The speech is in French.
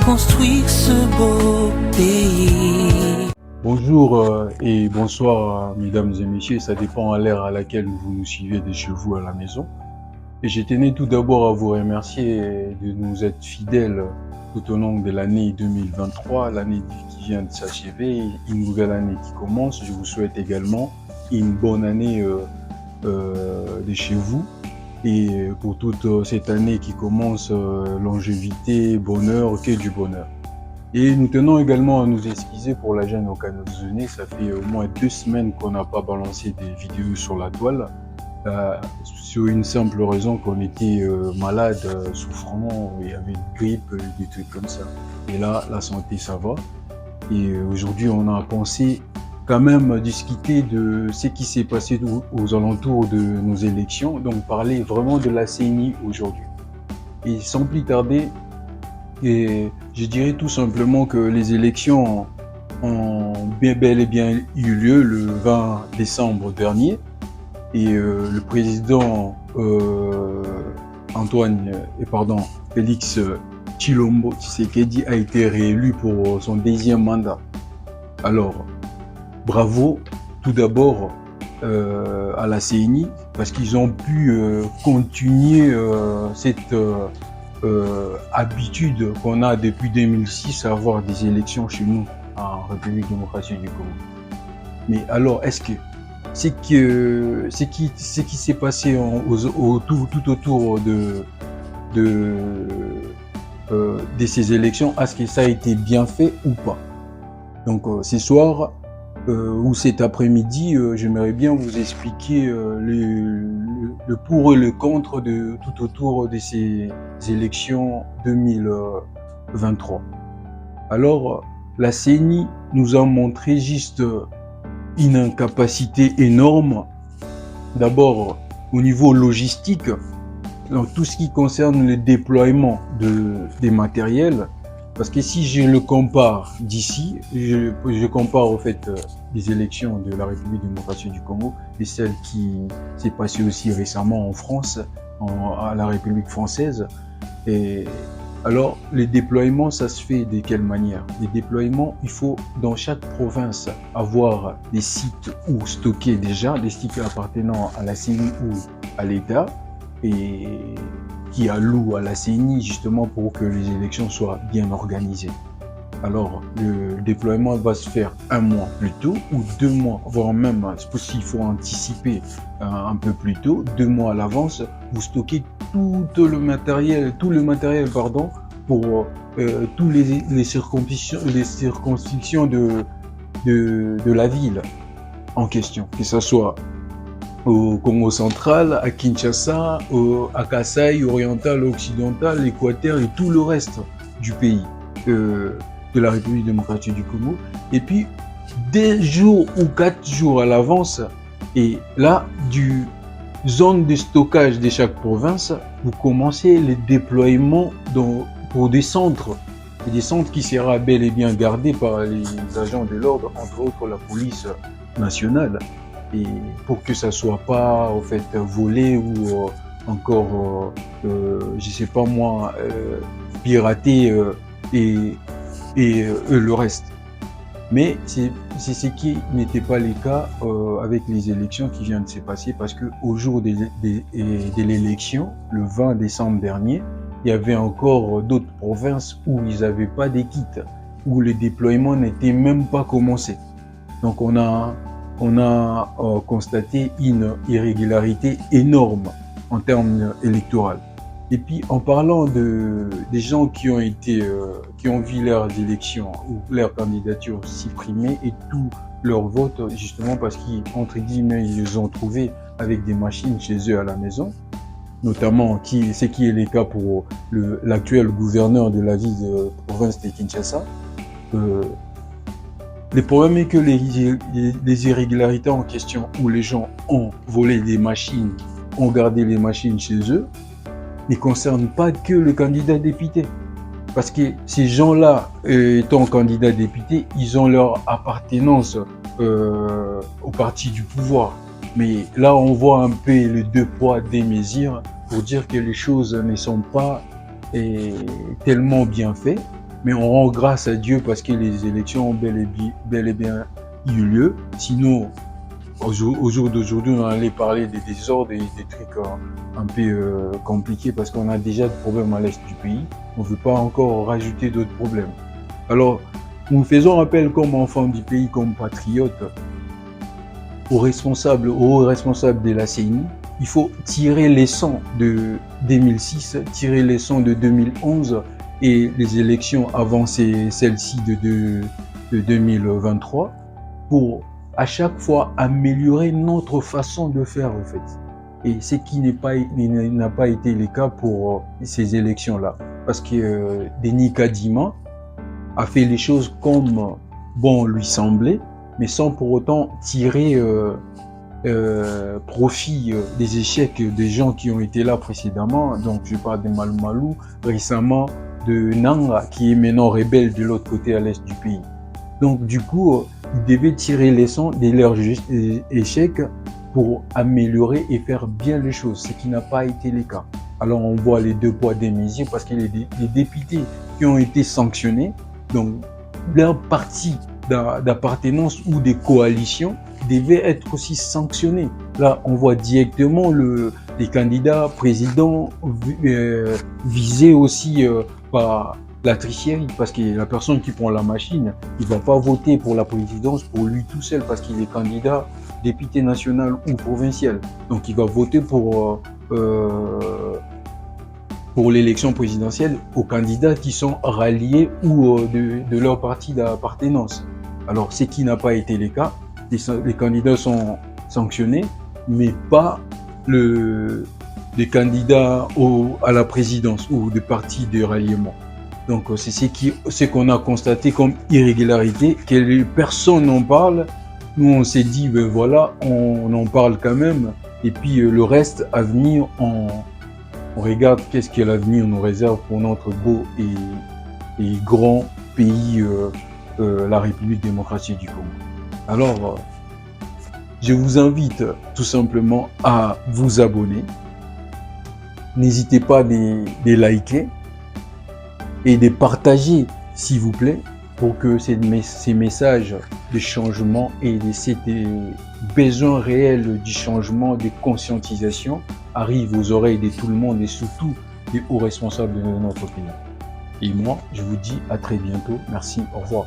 construire ce beau pays. Bonjour et bonsoir mesdames et messieurs, ça dépend à l'heure à laquelle vous nous suivez de chez vous à la maison. Et je tenais tout d'abord à vous remercier de nous être fidèles tout au long de l'année 2023, l'année qui vient de s'achever, une nouvelle année qui commence. Je vous souhaite également une bonne année de chez vous. Et pour toute cette année qui commence, longévité, bonheur, que du bonheur. Et nous tenons également à nous excuser pour la gêne occasionnée. Ça fait au moins 2 semaines qu'on n'a pas balancé des vidéos sur la toile, sur une simple raison qu'on était malade, souffrant, il y avait une grippe, des trucs comme ça. Et là, la santé, ça va. Et aujourd'hui, on a pensé quand même discuter de ce qui s'est passé aux alentours de nos élections, donc parler vraiment de la CENI aujourd'hui. Et sans plus tarder, et je dirais tout simplement que les élections ont bel et bien eu lieu le 20 décembre dernier et le président Félix Tshilombo Tshisekedi a été réélu pour son 2e mandat. Alors, bravo tout d'abord à la CENI parce qu'ils ont pu continuer cette habitude qu'on a depuis 2006 à avoir des élections chez nous en République démocratique du Congo. Mais alors, est-ce que ce qui s'est passé tout autour de ces élections, est-ce que ça a été bien fait ou pas? Donc ce soir ou cet après-midi, j'aimerais bien vous expliquer le pour et le contre de tout autour de ces élections 2023. Alors, la CENI nous a montré juste une incapacité énorme, d'abord au niveau logistique, donc tout ce qui concerne le déploiement des matériels. Parce que si je le compare d'ici, je compare au fait des élections de la République démocratique du Congo et celle qui s'est passée aussi récemment en France, à la République française. Et alors, les déploiements, ça se fait de quelle manière? Les déploiements, il faut dans chaque province avoir des sites où stocker déjà, des sites appartenant à la CENI ou à l'État, et qui alloue à la CENI justement pour que les élections soient bien organisées. Alors, le déploiement va se faire 1 mois plus tôt ou 2 mois, voire même, s'il faut anticiper un peu plus tôt, 2 mois à l'avance, vous stockez tout le matériel pour tous les circonscriptions de la ville en question, que ce soit au Congo central, à Kinshasa, à Kasaï, oriental, occidental, l'Équateur et tout le reste du pays de la République démocratique du Congo. Et puis, des jours ou 4 jours à l'avance, et là, du zone de stockage de chaque province, vous commencez les déploiements pour des centres qui sera bel et bien gardés par les agents de l'ordre, entre autres la police nationale. Et pour que ça soit pas au fait volé ou encore je sais pas moi piraté et le reste. Mais c'est ce qui n'était pas le cas avec les élections qui viennent de se passer, parce que au jour de l'élection, le 20 décembre dernier, il y avait encore d'autres provinces où ils n'avaient pas de kits, où le déploiement n'était même pas commencé. Donc on a constaté une irrégularité énorme en termes électoraux. Et puis en parlant des gens qui ont vu leurs élections ou leur candidature supprimée et tout leur vote, justement parce qu'entre guillemets ils les ont trouvés avec des machines chez eux à la maison, notamment ce qui est le cas pour l'actuel gouverneur de la ville de province de Kinshasa. Le problème est que les irrégularités en question où les gens ont volé des machines, ont gardé les machines chez eux, ne concernent pas que le candidat député. Parce que ces gens-là, étant candidats députés, ils ont leur appartenance au parti du pouvoir. Mais là, on voit un peu le 2 poids, 2 mesures pour dire que les choses ne sont pas tellement bien faites. mais on rend grâce à Dieu parce que les élections ont bel et bien eu lieu. Sinon, au jour d'aujourd'hui, on allait parler des désordres et des trucs un peu compliqués parce qu'on a déjà des problèmes à l'est du pays. On ne veut pas encore rajouter d'autres problèmes. Alors, nous faisons appel comme enfants du pays, comme patriotes, aux responsables de la CENI. Il faut tirer les leçons de 2006, tirer les leçons de 2011 et les élections avant celle-ci de 2023 pour à chaque fois améliorer notre façon de faire en fait. Et ce qui n'a pas été le cas pour ces élections-là. Parce que Denis Kadima a fait les choses comme bon lui semblait, mais sans pour autant tirer profit des échecs des gens qui ont été là précédemment. Donc je parle de Malou Malou, récemment de Nanga, qui est maintenant rebelle de l'autre côté à l'est du pays. Donc du coup, ils devaient tirer les leçons de leurs échecs pour améliorer et faire bien les choses, ce qui n'a pas été le cas. Alors on voit les deux poids deux mesures parce que les députés qui ont été sanctionnés, donc leur parti d'appartenance ou de coalition devait être aussi sanctionné. Là, on voit directement les candidats présidents visés aussi par la tricherie, parce que la personne qui prend la machine, il va pas voter pour la présidence pour lui tout seul parce qu'il est candidat député national ou provincial. Donc il va voter pour l'élection présidentielle aux candidats qui sont ralliés ou de leur parti d'appartenance. Alors, ce qui n'a pas été le cas, les candidats sont sanctionnés, mais pas les candidats à la présidence ou des partis de ralliement. Donc, c'est ce qu'on a constaté comme irrégularité, que personne n'en parle. Nous, on s'est dit, ben voilà, on en parle quand même. Et puis, le reste à venir, on regarde qu'est-ce que l'avenir nous réserve pour notre beau et grand pays, la République démocratique du Congo. Alors, je vous invite tout simplement à vous abonner. N'hésitez pas de liker et de partager, s'il vous plaît, pour que ces messages de changement et ces besoins réels du changement, de conscientisation arrivent aux oreilles de tout le monde et surtout des hauts responsables de notre pays. Et moi, je vous dis à très bientôt. Merci, au revoir.